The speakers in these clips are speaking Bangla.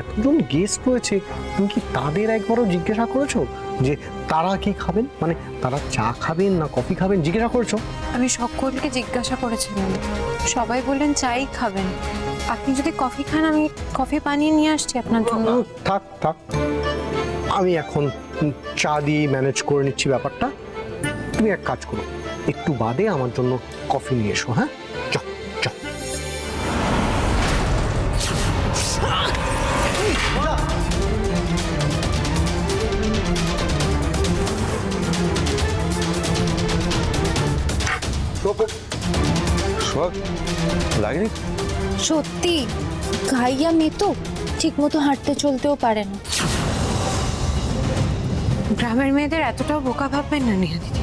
এতজন গেস্ট রয়েছে, তুমি কি তাদের একবারও জিজ্ঞাসা করেছো যে তারা কি খাবেন, মানে তারা চা খাবেন না কফি খাবেন, জিজ্ঞাসা করেছো? আমি সকলকে জিজ্ঞাসা করেছিলাম, সবাই বললেন চাই খাবেন। আপনি যদি কফি খান আমি কফি বানিয়ে নিয়ে আসছি আপনার জন্য। থাক থাক, আমি এখন চা দিয়ে ম্যানেজ করে নিচ্ছি ব্যাপারটা। তুমি এক কাজ করো, একটু বাদে আমার জন্য কফি নিয়ে এসো। হ্যাঁ, চল চল। সোহাগ লাগেনি? সত্যি গাইয়া মেয়ে তো ঠিক মতো হাঁটতে চলতেও পারে না। গ্রামের মেয়েদের এতটাও বোকা ভাববেন না নেহা দিদি।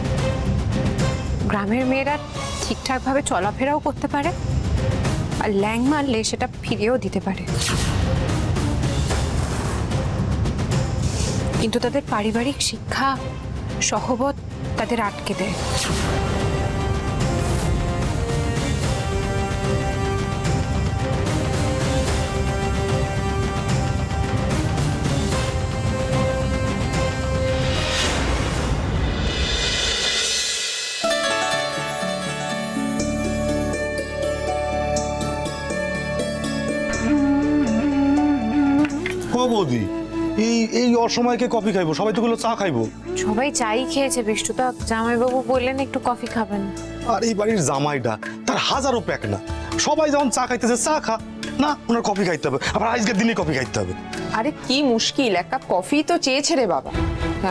গ্রামের মেয়েরা ঠিকঠাক ভাবে চলাফেরাও করতে পারে, আর ল্যাং মারলে সেটা ফিরিয়েও দিতে পারে। কিন্তু তাদের পারিবারিক শিক্ষা সহবত তাদের আটকে দেয়। ও বৌদি, এই এই অসময়কে কফি খাইবো? সবাই তো গুলো চা খাইবো। সবাই চাই খেয়েছে, বিষ্টুদা জামাইবাবু বললেন একটু কফি খাবেন। আর এই বাড়ির জামাইটা তার হাজারো প্যাক না, সবাই যখন চা খাইতেছে চা খা না, ওনার কফি খাইতে হবে, আবার আজকের দিনে কফি খাইতে হবে। আরে কি মুশকিল, এক কাপ কফি তো চেয়েছে রে বাবা।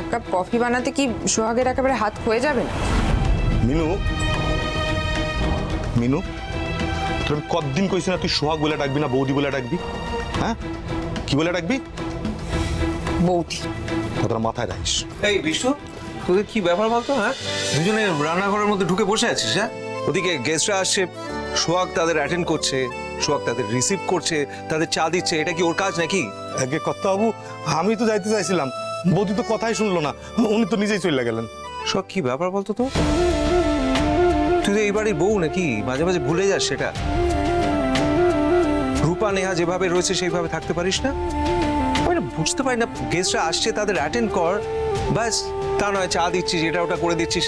এক কাপ কফি বানাতে কি সোহাগের একেবারে হাত হয়ে যাবে না? মিনু, মিনু, তোর কতদিন কইছি না তুই সোহাগ বলে ডাকবি না বৌদি বলে ডাকবি? হ্যাঁ, কি বলে ডাকবি? বৌদি। কথাটা মাথায় রাখিস। এই বিশু, তোদের কি ব্যাপার বলতো? হ্যাঁ, দুজনে রান্নাঘরের মধ্যে ঢুকে বসে আছিস? হ্যাঁ, ওদিকে গেস্টরা আসছে, সোহাগ তাদের অ্যাটেন্ড করছে, সোহাগ তাদের রিসিভ করছে, তাদের চা দিচ্ছে। এটা কি ওর কাজ নাকি? আগে কথা বাবু, আমি তো যাইতে চাইছিলাম, বৌদি তো কথাই শুনলো না, উনি তো নিজেই চলে গেলেন। সোহাগ, কি ব্যাপার বলতো তো? তুই তো এই বাড়ির বউ নাকি? মাঝে মাঝে ভুলে যাস সেটা। রূপা নেহা যেভাবে রয়েছে সেইভাবে থাকতে পারিস না? আমি না বুঝতে পারি না, গেস্টরা আসছে তাদের অ্যাটেন্ড কর, ব্যাস। তা নয় চা দিচ্ছিস, এটা ওটা করে দিচ্ছিস।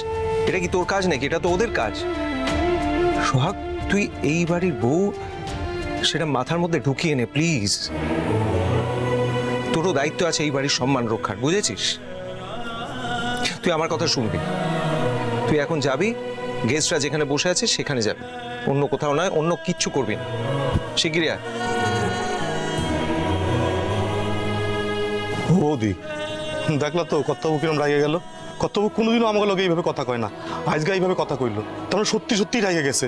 এটা কি তোর কাজ নাকি? এটা তো ওদের কাজ। সোহাগ, তুই এই বাড়ির বউ, সেটা মাথার মধ্যে ঢুকিয়ে নে প্লিজ। তোরও দায়িত্ব আছে এই বাড়ির সম্মান রক্ষার, বুঝেছিস? তুই আমার কথা শুনবি। তুই এখন যাবি, গেস্টরা যেখানে বসে আছে সেখানে যাবি, অন্য কোথাও নয়, অন্য কিচ্ছু করবি না। শিগগিরই আয়। বৌদি, দেখলা তো কর্তব্য কিরম রাগে গেল। কর্তব্য কোনোদিনও আমাকে লোক এইভাবে কথা কয় না, আজকে এইভাবে কথা কইলো, তারপরে সত্যি সত্যি রাগে গেছে।